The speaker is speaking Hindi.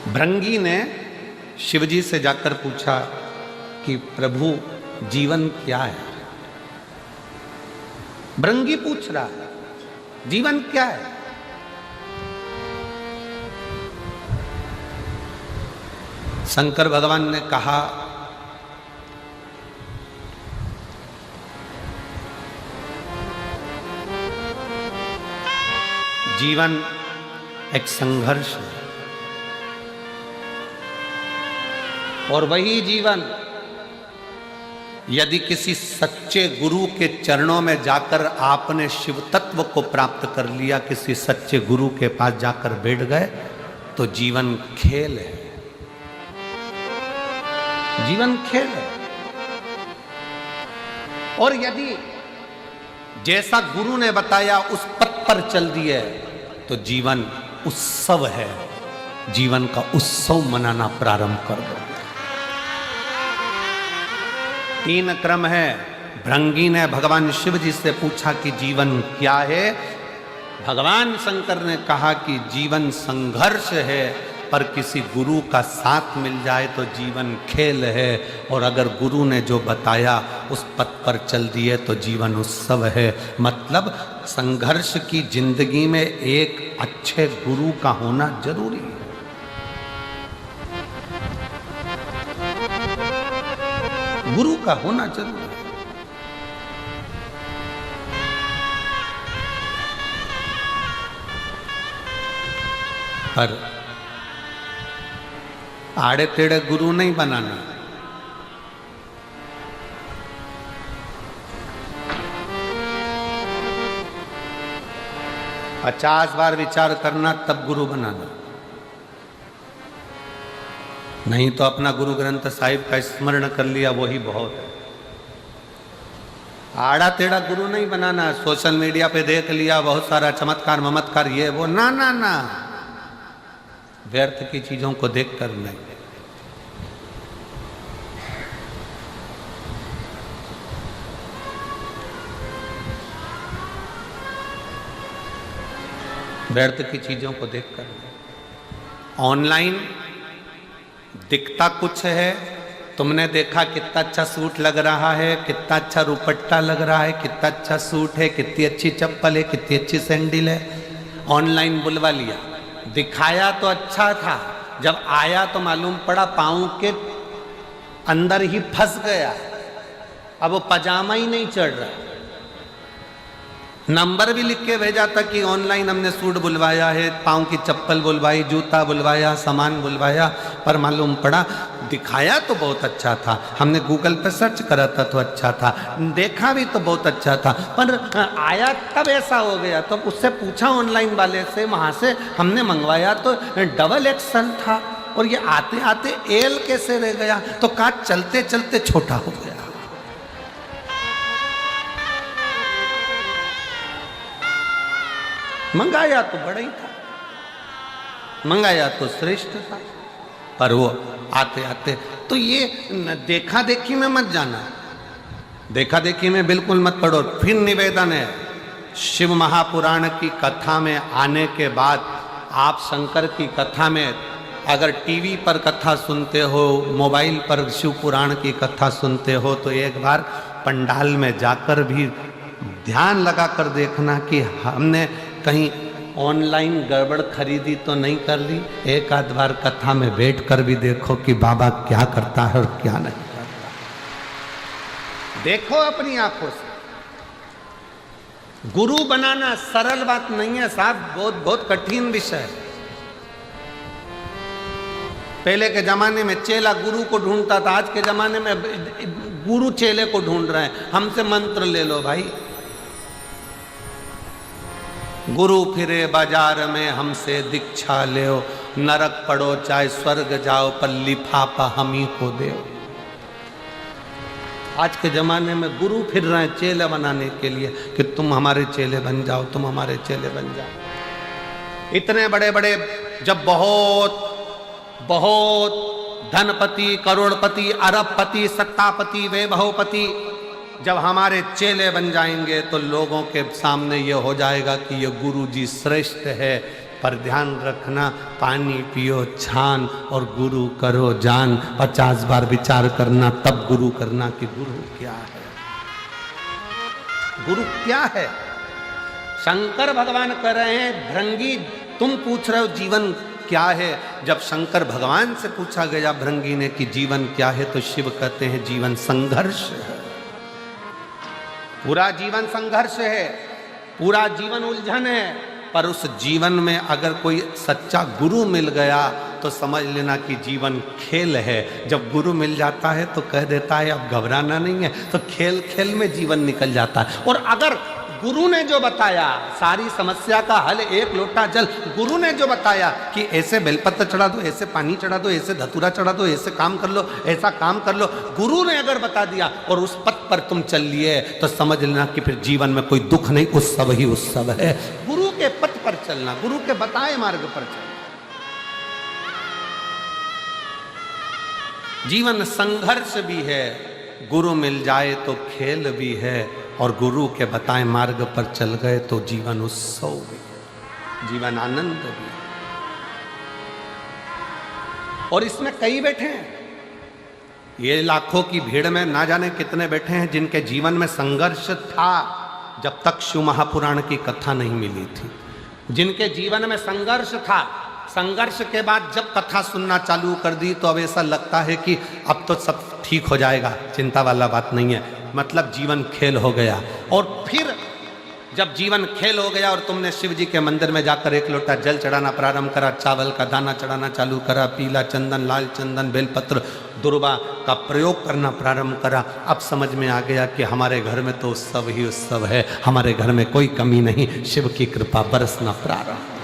भृंगी ने शिवजी से जाकर पूछा कि प्रभु जीवन क्या है। भृंगी पूछ रहा है जीवन क्या है। शंकर भगवान ने कहा जीवन एक संघर्ष है और वही जीवन यदि किसी सच्चे गुरु के चरणों में जाकर आपने शिव तत्व को प्राप्त कर लिया, किसी सच्चे गुरु के पास जाकर बैठ गए तो जीवन खेल है, जीवन खेल है। और यदि जैसा गुरु ने बताया उस पथ पर चल दिए तो जीवन उत्सव है, जीवन का उत्सव मनाना प्रारंभ कर दो। 3 क्रम है। भृंगी ने भगवान शिव जी से पूछा कि जीवन क्या है। भगवान शंकर ने कहा कि जीवन संघर्ष है, पर किसी गुरु का साथ मिल जाए तो जीवन खेल है, और अगर गुरु ने जो बताया उस पथ पर चल दिए तो जीवन उत्सव है। मतलब संघर्ष की जिंदगी में एक अच्छे गुरु का होना जरूरी है। गुरु का होना जरूरी है। पर आड़े टेढ़े गुरु नहीं बनाना। पचास बार विचार करना तब गुरु बनाना, नहीं तो अपना गुरु ग्रंथ साहिब का स्मरण कर लिया वही बहुत है। आड़ा टेढ़ा गुरु नहीं बनाना। सोशल मीडिया पे देख लिया बहुत सारा चमत्कार ममत्कार ये वो, ना ना ना, व्यर्थ की चीजों को देखकर नहीं। व्यर्थ की चीजों को देखकर नहीं। ऑनलाइन दिखता कुछ है, तुमने देखा कितना अच्छा सूट लग रहा है, कितना अच्छा रुपट्टा लग रहा है, कितना अच्छा सूट है, कितनी अच्छी चप्पल है, कितनी अच्छी सैंडल है, ऑनलाइन बुलवा लिया। दिखाया तो अच्छा था, जब आया तो मालूम पड़ा पाँव के अंदर ही फंस गया। अब वो पजामा ही नहीं चढ़ रहा। नंबर भी लिख के भेजा था कि ऑनलाइन हमने सूट बुलवाया है, पाँव की चप्पल बुलवाई, जूता बुलवाया, सामान बुलवाया, पर मालूम पड़ा दिखाया तो बहुत अच्छा था, हमने गूगल पे सर्च करा था तो अच्छा था, देखा भी तो बहुत अच्छा था, पर आया तब ऐसा हो गया। तो उससे पूछा ऑनलाइन वाले से, वहाँ से हमने मंगवाया तो डबल एक्सल था और ये आते आते एल कैसे रह गया, तो कहा चलते चलते छोटा हो गया। मंगाया तो बड़ा ही था, मंगाया तो श्रेष्ठ था, पर वो आते आते तो ये देखा देखी में मत जाना, देखा देखी में बिल्कुल मत पढ़ो। फिर निवेदन है, शिव महापुराण की कथा में आने के बाद आप शंकर की कथा में अगर टीवी पर कथा सुनते हो, मोबाइल पर शिव पुराण की कथा सुनते हो, तो एक बार पंडाल में जाकर भी ध्यान लगाकर देखना कि हमने कहीं ऑनलाइन गड़बड़ खरीदी तो नहीं कर ली। एक आध बार कथा में बैठकर भी देखो कि बाबा क्या करता है और क्या नहीं करता। देखो अपनी आंखों से। गुरु बनाना सरल बात नहीं है साहब, बहुत बहुत कठिन विषय है। पहले के जमाने में चेला गुरु को ढूंढता था, आज के जमाने में गुरु चेले को ढूंढ रहे हैं। हमसे मंत्र ले लो भाई। गुरु फिरे बाजार में हमसे दीक्षा ले, नरक पड़ो चाहे स्वर्ग जाओ, पर लिफाफा हम ही को दे। आज के जमाने में गुरु फिर रहे हैं चेले बनाने के लिए कि तुम हमारे चेले बन जाओ, तुम हमारे चेले बन जाओ। इतने बड़े बड़े जब बहुत बहुत धनपति, करोड़पति, अरबपति, सत्तापति, वैभवपति जब हमारे चेले बन जाएंगे तो लोगों के सामने ये हो जाएगा कि ये गुरु जी श्रेष्ठ है। पर ध्यान रखना, पानी पियो छान और गुरु करो जान। 50 बार विचार करना तब गुरु करना कि गुरु क्या है, गुरु क्या है। शंकर भगवान कह रहे हैं भृंगी तुम पूछ रहे हो जीवन क्या है। जब शंकर भगवान से पूछा गया भृंगी ने कि जीवन क्या है, तो शिव कहते हैं जीवन संघर्ष है। पूरा जीवन संघर्ष है, पूरा जीवन उलझन है। पर उस जीवन में अगर कोई सच्चा गुरु मिल गया तो समझ लेना कि जीवन खेल है। जब गुरु मिल जाता है तो कह देता है अब घबराना नहीं है, तो खेल खेल में जीवन निकल जाता है। और अगर गुरु ने जो बताया सारी समस्या का हल, एक लोटा जल, गुरु ने जो बताया कि ऐसे बेलपत्र चढ़ा दो, ऐसे पानी चढ़ा दो, ऐसे धतूरा चढ़ा दो, ऐसे काम कर लो, ऐसा काम कर लो, गुरु ने अगर बता दिया और उस पथ पर तुम चल लिए तो समझ लेना कि फिर जीवन में कोई दुख नहीं, उत्सव ही उत्सव है। गुरु के पथ पर चलना, गुरु के बताए मार्ग पर चलना। जीवन संघर्ष भी है, गुरु मिल जाए तो खेल भी है, और गुरु के बताए मार्ग पर चल गए तो जीवन उत्सव भी, जीवन आनंद भी। और इसमें कई बैठे हैं, ये लाखों की भीड़ में ना जाने कितने बैठे हैं जिनके जीवन में संघर्ष था जब तक शिव महापुराण की कथा नहीं मिली थी। जिनके जीवन में संघर्ष था, संघर्ष के बाद जब कथा सुनना चालू कर दी तो अब ऐसा लगता है कि अब तो सब ठीक हो जाएगा, चिंता वाला बात नहीं है। मतलब जीवन खेल हो गया। और फिर जब जीवन खेल हो गया और तुमने शिव जी के मंदिर में जाकर एक लोटा जल चढ़ाना प्रारंभ करा, चावल का दाना चढ़ाना चालू करा, पीला चंदन, लाल चंदन, बेलपत्र, दुर्वा का प्रयोग करना प्रारंभ करा, अब समझ में आ गया कि हमारे घर में तो उत्सव ही उत्सव है, हमारे घर में कोई कमी नहीं। शिव की कृपा बरसना प्रारंभ।